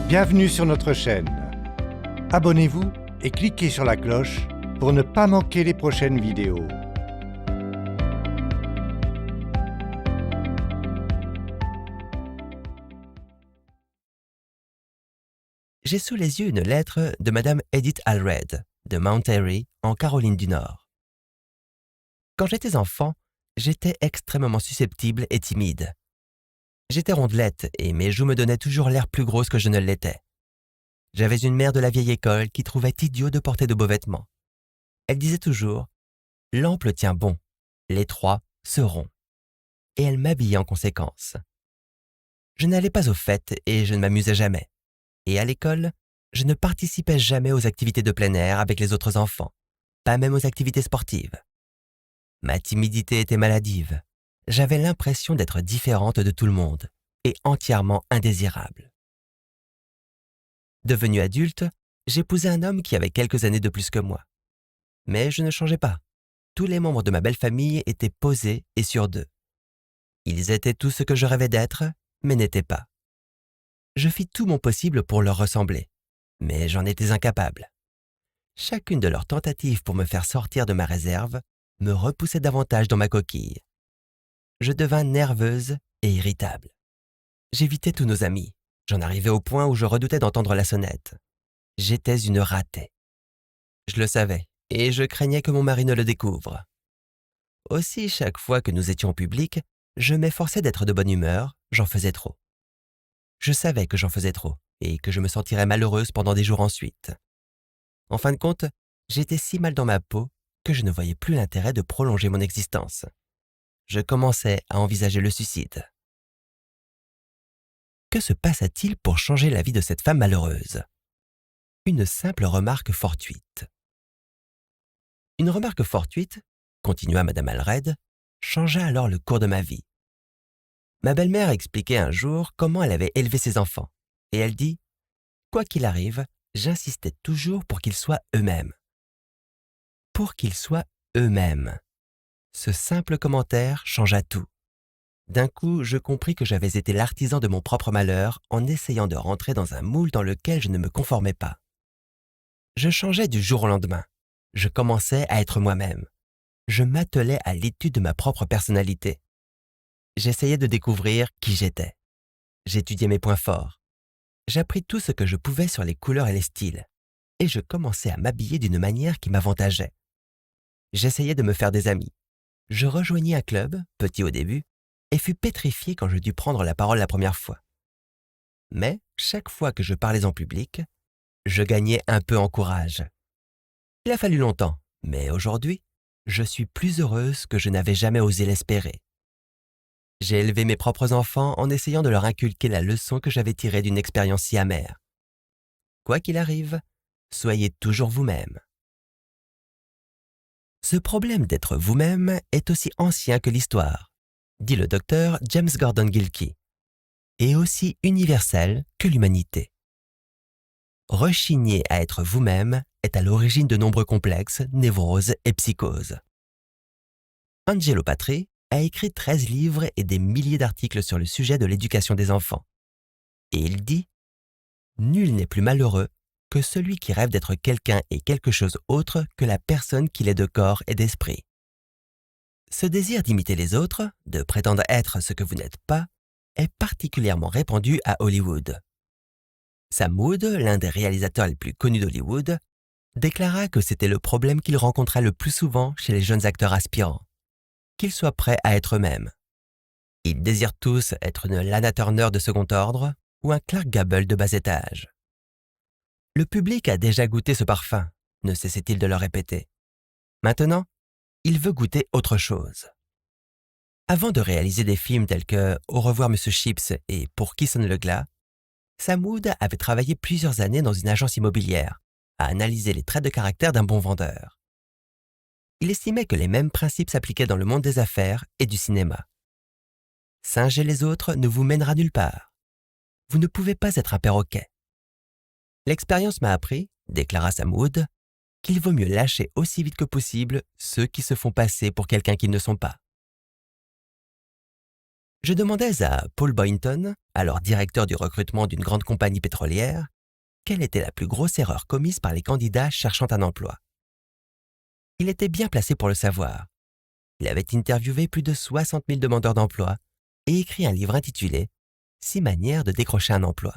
Bienvenue sur notre chaîne. Abonnez-vous et cliquez sur la cloche pour ne pas manquer les prochaines vidéos. J'ai sous les yeux une lettre de Madame Edith Allred, de Mount Airy, en Caroline du Nord. Quand j'étais enfant, j'étais extrêmement susceptible et timide. J'étais rondelette et mes joues me donnaient toujours l'air plus grosses que je ne l'étais. J'avais une mère de la vieille école qui trouvait idiot de porter de beaux vêtements. Elle disait toujours « L'ample tient bon, l'étroit seront » et elle m'habillait en conséquence. Je n'allais pas aux fêtes et je ne m'amusais jamais. Et à l'école, je ne participais jamais aux activités de plein air avec les autres enfants, pas même aux activités sportives. Ma timidité était maladive. J'avais l'impression d'être différente de tout le monde et entièrement indésirable. Devenu adulte, j'épousai un homme qui avait quelques années de plus que moi. Mais je ne changeais pas. Tous les membres de ma belle famille étaient posés et sûrs d'eux. Ils étaient tout ce que je rêvais d'être, mais n'étaient pas. Je fis tout mon possible pour leur ressembler, mais j'en étais incapable. Chacune de leurs tentatives pour me faire sortir de ma réserve me repoussait davantage dans ma coquille. Je devins nerveuse et irritable. J'évitais tous nos amis. J'en arrivais au point où je redoutais d'entendre la sonnette. J'étais une ratée. Je le savais, et je craignais que mon mari ne le découvre. Aussi, chaque fois que nous étions en public, je m'efforçais d'être de bonne humeur, j'en faisais trop. Je savais que j'en faisais trop et que je me sentirais malheureuse pendant des jours ensuite. En fin de compte, j'étais si mal dans ma peau que je ne voyais plus l'intérêt de prolonger mon existence. Je commençais à envisager le suicide. Que se passa-t-il pour changer la vie de cette femme malheureuse? Une simple remarque fortuite. Une remarque fortuite, continua Madame Allred, changea alors le cours de ma vie. Ma belle-mère expliquait un jour comment elle avait élevé ses enfants, et elle dit « Quoi qu'il arrive, j'insistais toujours pour qu'ils soient eux-mêmes. » Pour qu'ils soient eux-mêmes. Ce simple commentaire changea tout. D'un coup, je compris que j'avais été l'artisan de mon propre malheur en essayant de rentrer dans un moule dans lequel je ne me conformais pas. Je changeais du jour au lendemain. Je commençais à être moi-même. Je m'attelais à l'étude de ma propre personnalité. J'essayais de découvrir qui j'étais. J'étudiais mes points forts. J'appris tout ce que je pouvais sur les couleurs et les styles. Et je commençais à m'habiller d'une manière qui m'avantageait. J'essayais de me faire des amis. Je rejoignis un club, petit au début, et fus pétrifié quand je dus prendre la parole la première fois. Mais, chaque fois que je parlais en public, je gagnais un peu en courage. Il a fallu longtemps, mais aujourd'hui, je suis plus heureuse que je n'avais jamais osé l'espérer. J'ai élevé mes propres enfants en essayant de leur inculquer la leçon que j'avais tirée d'une expérience si amère. Quoi qu'il arrive, soyez toujours vous-même. Ce problème d'être vous-même est aussi ancien que l'histoire, dit le docteur James Gordon Gilkey, et aussi universel que l'humanité. Rechigner à être vous-même est à l'origine de nombreux complexes, névroses et psychoses. Angelo Patri a écrit 13 livres et des milliers d'articles sur le sujet de l'éducation des enfants. Et il dit « Nul n'est plus malheureux que celui qui rêve d'être quelqu'un et quelque chose autre que la personne qu'il est de corps et d'esprit. » Ce désir d'imiter les autres, de prétendre être ce que vous n'êtes pas, est particulièrement répandu à Hollywood. Sam Wood, l'un des réalisateurs les plus connus d'Hollywood, déclara que c'était le problème qu'il rencontrait le plus souvent chez les jeunes acteurs aspirants, qu'ils soient prêts à être eux-mêmes. Ils désirent tous être une Lana Turner de second ordre ou un Clark Gable de bas étage. Le public a déjà goûté ce parfum, ne cessait-il de le répéter. Maintenant, il veut goûter autre chose. Avant de réaliser des films tels que Au revoir Monsieur Chips et Pour qui sonne le glas, Sam Wood avait travaillé plusieurs années dans une agence immobilière, à analyser les traits de caractère d'un bon vendeur. Il estimait que les mêmes principes s'appliquaient dans le monde des affaires et du cinéma. Singer les autres ne vous mènera nulle part. Vous ne pouvez pas être un perroquet. L'expérience m'a appris, déclara Sam Wood, qu'il vaut mieux lâcher aussi vite que possible ceux qui se font passer pour quelqu'un qu'ils ne sont pas. Je demandais à Paul Boynton, alors directeur du recrutement d'une grande compagnie pétrolière, quelle était la plus grosse erreur commise par les candidats cherchant un emploi. Il était bien placé pour le savoir. Il avait interviewé plus de 60 000 demandeurs d'emploi et écrit un livre intitulé « 6 manières de décrocher un emploi ».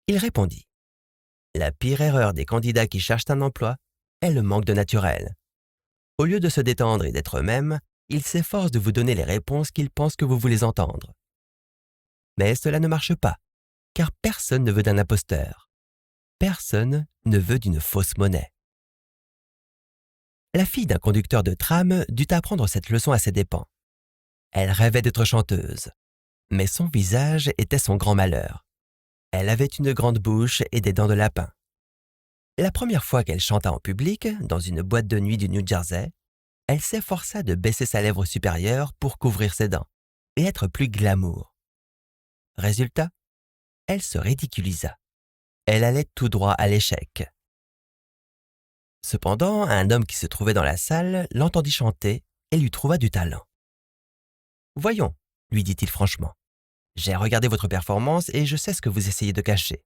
Il répondit « La pire erreur des candidats qui cherchent un emploi est le manque de naturel. Au lieu de se détendre et d'être eux-mêmes, ils s'efforcent de vous donner les réponses qu'ils pensent que vous voulez entendre. Mais cela ne marche pas, car personne ne veut d'un imposteur. Personne ne veut d'une fausse monnaie. » La fille d'un conducteur de tram dut apprendre cette leçon à ses dépens. Elle rêvait d'être chanteuse, mais son visage était son grand malheur. Elle avait une grande bouche et des dents de lapin. La première fois qu'elle chanta en public, dans une boîte de nuit du New Jersey, elle s'efforça de baisser sa lèvre supérieure pour couvrir ses dents et être plus glamour. Résultat, elle se ridiculisa. Elle allait tout droit à l'échec. Cependant, un homme qui se trouvait dans la salle l'entendit chanter et lui trouva du talent. « Voyons, » lui dit-il franchement, « j'ai regardé votre performance et je sais ce que vous essayez de cacher.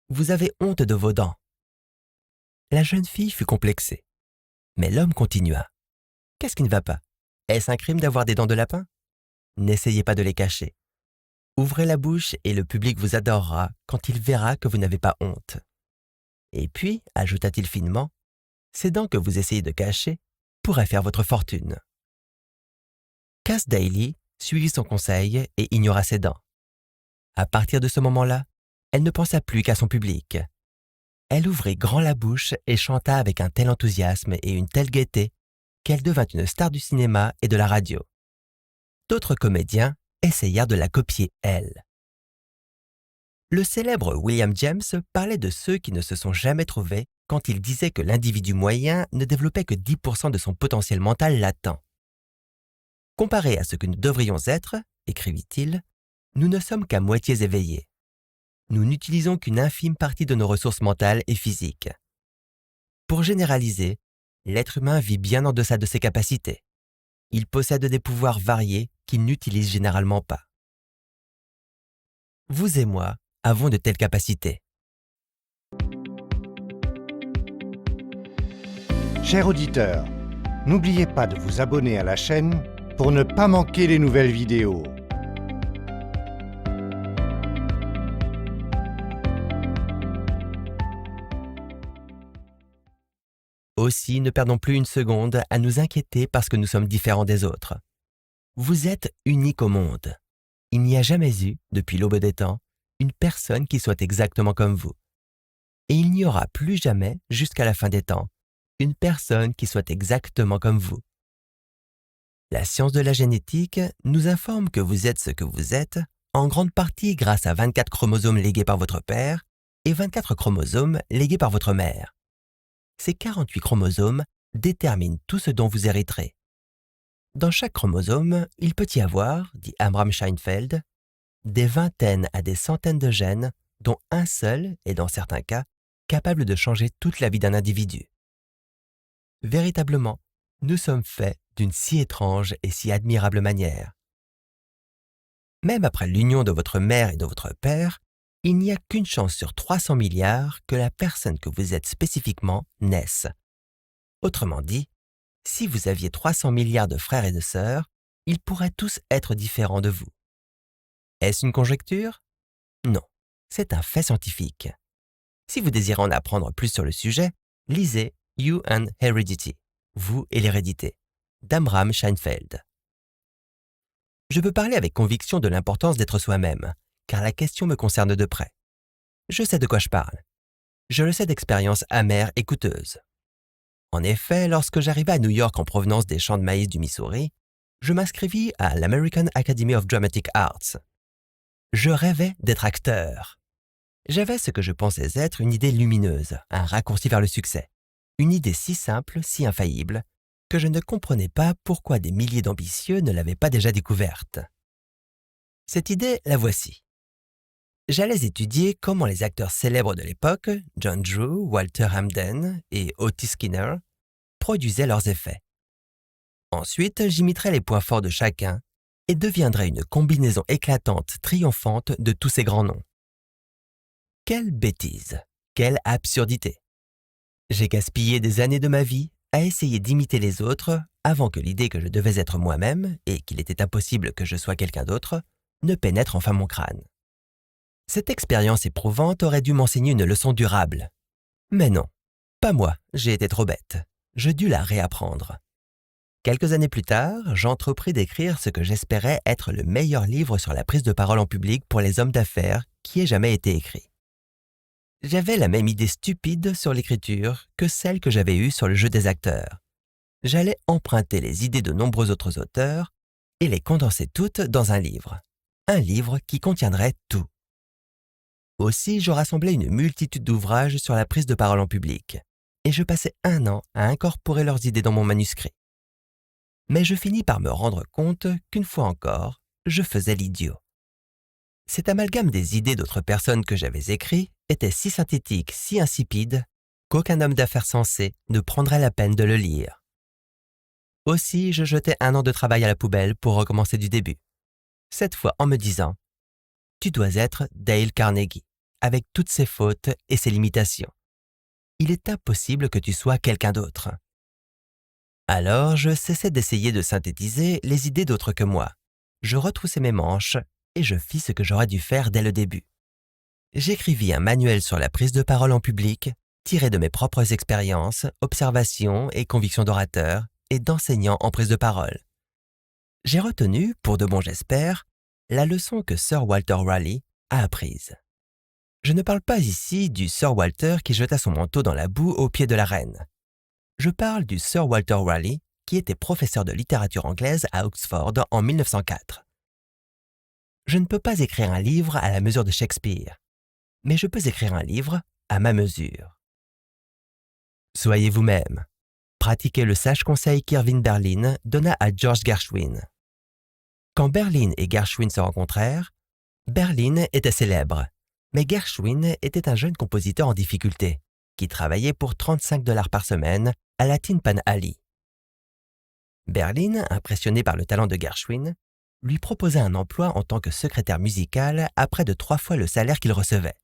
Vous avez honte de vos dents. » La jeune fille fut complexée. Mais l'homme continua. « Qu'est-ce qui ne va pas? Est-ce un crime d'avoir des dents de lapin? N'essayez pas de les cacher. Ouvrez la bouche et le public vous adorera quand il verra que vous n'avez pas honte. » Et puis, ajouta-t-il finement, ces dents que vous essayez de cacher pourraient faire votre fortune. Cass Daly suivit son conseil et ignora ses dents. À partir de ce moment-là, elle ne pensa plus qu'à son public. Elle ouvrit grand la bouche et chanta avec un tel enthousiasme et une telle gaieté qu'elle devint une star du cinéma et de la radio. D'autres comédiens essayèrent de la copier elle. Le célèbre William James parlait de ceux qui ne se sont jamais trouvés quand il disait que l'individu moyen ne développait que 10% de son potentiel mental latent. Comparé à ce que nous devrions être, écrivit-il, nous ne sommes qu'à moitié éveillés. Nous n'utilisons qu'une infime partie de nos ressources mentales et physiques. Pour généraliser, l'être humain vit bien en deçà de ses capacités. Il possède des pouvoirs variés qu'il n'utilise généralement pas. Vous et moi avons de telles capacités. Chers auditeurs, n'oubliez pas de vous abonner à la chaîne pour ne pas manquer les nouvelles vidéos. Aussi, ne perdons plus une seconde à nous inquiéter parce que nous sommes différents des autres. Vous êtes unique au monde. Il n'y a jamais eu, depuis l'aube des temps, une personne qui soit exactement comme vous. Et il n'y aura plus jamais, jusqu'à la fin des temps, une personne qui soit exactement comme vous. La science de la génétique nous informe que vous êtes ce que vous êtes, en grande partie grâce à 24 chromosomes légués par votre père et 24 chromosomes légués par votre mère. Ces 48 chromosomes déterminent tout ce dont vous hériterez. Dans chaque chromosome, il peut y avoir, dit Abraham Scheinfeld, des vingtaines à des centaines de gènes, dont un seul est dans certains cas capable de changer toute la vie d'un individu. Véritablement, nous sommes faits d'une si étrange et si admirable manière. Même après l'union de votre mère et de votre père, il n'y a qu'une chance sur 300 milliards que la personne que vous êtes spécifiquement naisse. Autrement dit, si vous aviez 300 milliards de frères et de sœurs, ils pourraient tous être différents de vous. Est-ce une conjecture? Non, c'est un fait scientifique. Si vous désirez en apprendre plus sur le sujet, lisez You and Heredity, vous et l'hérédité, d'Abraham Scheinfeld. Je peux parler avec conviction de l'importance d'être soi-même, car la question me concerne de près. Je sais de quoi je parle. Je le sais d'expériences amères et coûteuses. En effet, lorsque j'arrivai à New York en provenance des champs de maïs du Missouri, je m'inscrivis à l'American Academy of Dramatic Arts. Je rêvais d'être acteur. J'avais ce que je pensais être une idée lumineuse, un raccourci vers le succès. Une idée si simple, si infaillible, que je ne comprenais pas pourquoi des milliers d'ambitieux ne l'avaient pas déjà découverte. Cette idée, la voici. J'allais étudier comment les acteurs célèbres de l'époque, John Drew, Walter Hamden et Otis Skinner, produisaient leurs effets. Ensuite, j'imiterais les points forts de chacun et deviendrait une combinaison éclatante, triomphante de tous ces grands noms. Quelle bêtise! Quelle absurdité! J'ai gaspillé des années de ma vie à essayer d'imiter les autres avant que l'idée que je devais être moi-même et qu'il était impossible que je sois quelqu'un d'autre ne pénètre enfin mon crâne. Cette expérience éprouvante aurait dû m'enseigner une leçon durable. Mais non, pas moi, j'ai été trop bête. Je dus la réapprendre. Quelques années plus tard, j'entrepris d'écrire ce que j'espérais être le meilleur livre sur la prise de parole en public pour les hommes d'affaires qui ait jamais été écrit. J'avais la même idée stupide sur l'écriture que celle que j'avais eue sur le jeu des acteurs. J'allais emprunter les idées de nombreux autres auteurs et les condenser toutes dans un livre qui contiendrait tout. Aussi, je rassemblais une multitude d'ouvrages sur la prise de parole en public, et je passais 1 an à incorporer leurs idées dans mon manuscrit. Mais je finis par me rendre compte qu'une fois encore, je faisais l'idiot. Cet amalgame des idées d'autres personnes que j'avais écrit était si synthétique, si insipide, qu'aucun homme d'affaires sensé ne prendrait la peine de le lire. Aussi, je jetai 1 an de travail à la poubelle pour recommencer du début. Cette fois en me disant « Tu dois être Dale Carnegie, avec toutes ses fautes et ses limitations. Il est impossible que tu sois quelqu'un d'autre. » Alors, je cessai d'essayer de synthétiser les idées d'autres que moi. Je retroussai mes manches et je fis ce que j'aurais dû faire dès le début. J'écrivis un manuel sur la prise de parole en public, tiré de mes propres expériences, observations et convictions d'orateur et d'enseignant en prise de parole. J'ai retenu, pour de bon j'espère, la leçon que Sir Walter Raleigh a apprise. Je ne parle pas ici du Sir Walter qui jeta son manteau dans la boue aux pieds de la reine. Je parle du Sir Walter Raleigh qui était professeur de littérature anglaise à Oxford en 1904. Je ne peux pas écrire un livre à la mesure de Shakespeare, mais je peux écrire un livre à ma mesure. Soyez vous-même. Pratiquez le sage conseil qu'Irving Berlin donna à George Gershwin. Quand Berlin et Gershwin se rencontrèrent, Berlin était célèbre, mais Gershwin était un jeune compositeur en difficulté qui travaillait pour $35 par semaine à la Tin Pan Alley. Berlin, impressionné par le talent de Gershwin, lui proposa un emploi en tant que secrétaire musical à près de 3 fois le salaire qu'il recevait.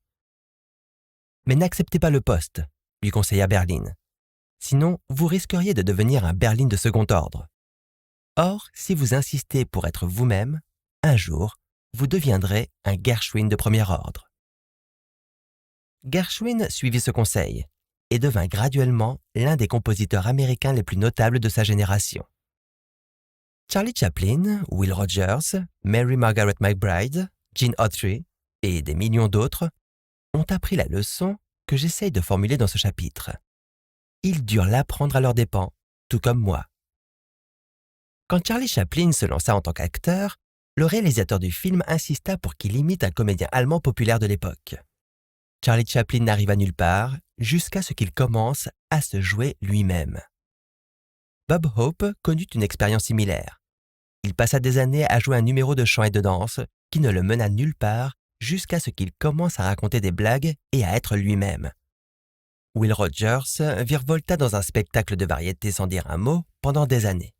« Mais n'acceptez pas le poste », lui conseilla Berlin. « Sinon, vous risqueriez de devenir un Berlin de second ordre. Or, si vous insistez pour être vous-même, un jour, vous deviendrez un Gershwin de premier ordre. » Gershwin suivit ce conseil et devint graduellement l'un des compositeurs américains les plus notables de sa génération. Charlie Chaplin, Will Rogers, Mary Margaret McBride, Gene Autry et des millions d'autres ont appris la leçon que j'essaye de formuler dans ce chapitre. Ils durent l'apprendre à leurs dépens, tout comme moi. Quand Charlie Chaplin se lança en tant qu'acteur, le réalisateur du film insista pour qu'il imite un comédien allemand populaire de l'époque. Charlie Chaplin n'arriva nulle part jusqu'à ce qu'il commence à se jouer lui-même. Bob Hope connut une expérience similaire. Il passa des années à jouer un numéro de chant et de danse qui ne le mena nulle part jusqu'à ce qu'il commence à raconter des blagues et à être lui-même. Will Rogers virevolta dans un spectacle de variété sans dire un mot pendant des années.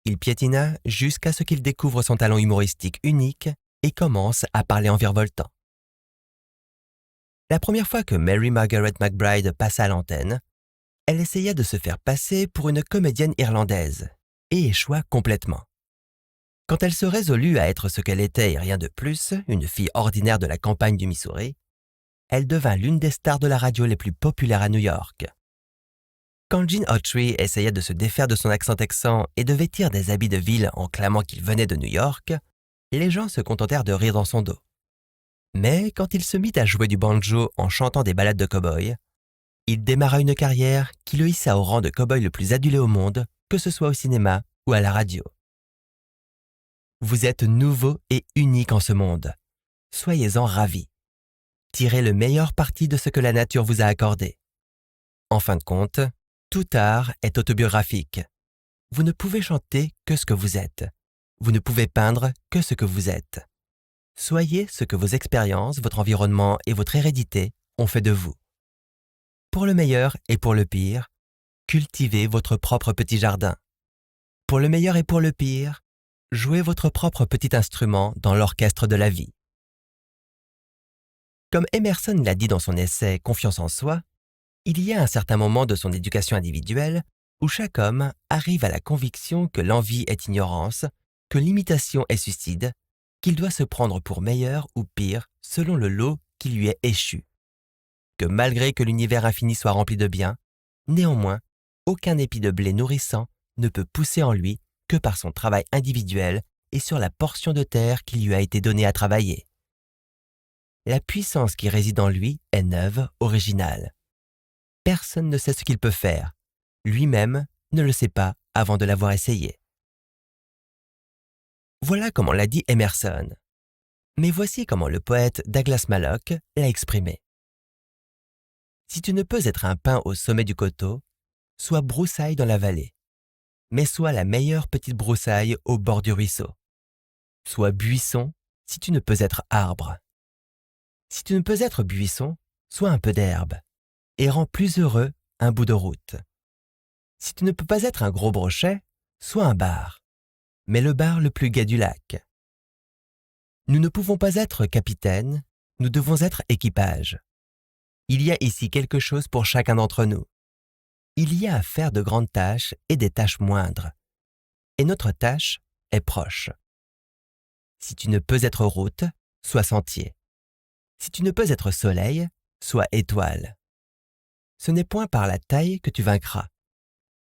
Il piétina jusqu'à ce qu'il découvre son talent humoristique unique et commence à parler en virevoltant. La première fois que Mary Margaret McBride passa à l'antenne, elle essaya de se faire passer pour une comédienne irlandaise et échoua complètement. Quand elle se résolut à être ce qu'elle était et rien de plus, une fille ordinaire de la campagne du Missouri, elle devint l'une des stars de la radio les plus populaires à New York. Quand Gene Autry essaya de se défaire de son accent texan et de vêtir des habits de ville en clamant qu'il venait de New York, les gens se contentèrent de rire dans son dos. Mais quand il se mit à jouer du banjo en chantant des ballades de cow-boy, il démarra une carrière qui le hissa au rang de cow-boy le plus adulé au monde, que ce soit au cinéma ou à la radio. Vous êtes nouveau et unique en ce monde. Soyez-en ravis. Tirez le meilleur parti de ce que la nature vous a accordé. En fin de compte, tout art est autobiographique. Vous ne pouvez chanter que ce que vous êtes. Vous ne pouvez peindre que ce que vous êtes. Soyez ce que vos expériences, votre environnement et votre hérédité ont fait de vous. Pour le meilleur et pour le pire, cultivez votre propre petit jardin. Pour le meilleur et pour le pire, jouez votre propre petit instrument dans l'orchestre de la vie. Comme Emerson l'a dit dans son essai « Confiance en soi », il y a un certain moment de son éducation individuelle où chaque homme arrive à la conviction que l'envie est ignorance, que l'imitation est suicide, qu'il doit se prendre pour meilleur ou pire selon le lot qui lui est échu, que malgré que l'univers infini soit rempli de bien, néanmoins, aucun épi de blé nourrissant ne peut pousser en lui que par son travail individuel et sur la portion de terre qui lui a été donnée à travailler. La puissance qui réside en lui est neuve, originale. Personne ne sait ce qu'il peut faire. Lui-même ne le sait pas avant de l'avoir essayé. Voilà comment l'a dit Emerson. Mais voici comment le poète Douglas Malloch l'a exprimé. Si tu ne peux être un pin au sommet du coteau, sois broussaille dans la vallée, mais sois la meilleure petite broussaille au bord du ruisseau. Sois buisson si tu ne peux être arbre. Si tu ne peux être buisson, sois un peu d'herbe, et rends plus heureux un bout de route. Si tu ne peux pas être un gros brochet, sois un bar, mais le bar le plus gai du lac. Nous ne pouvons pas être capitaine, nous devons être équipage. Il y a ici quelque chose pour chacun d'entre nous. Il y a à faire de grandes tâches et des tâches moindres. Et notre tâche est proche. Si tu ne peux être route, sois sentier. Si tu ne peux être soleil, sois étoile. Ce n'est point par la taille que tu vaincras.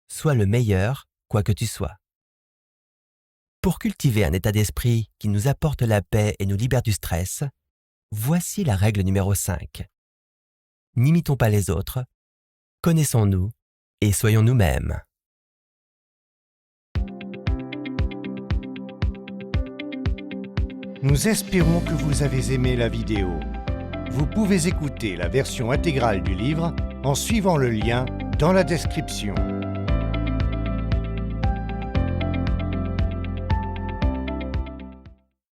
Sois le meilleur, quoi que tu sois. Pour cultiver un état d'esprit qui nous apporte la paix et nous libère du stress, voici la règle numéro 5. N'imitons pas les autres, connaissons-nous et soyons nous-mêmes. Nous espérons que vous avez aimé la vidéo. Vous pouvez écouter la version intégrale du livre en suivant le lien dans la description.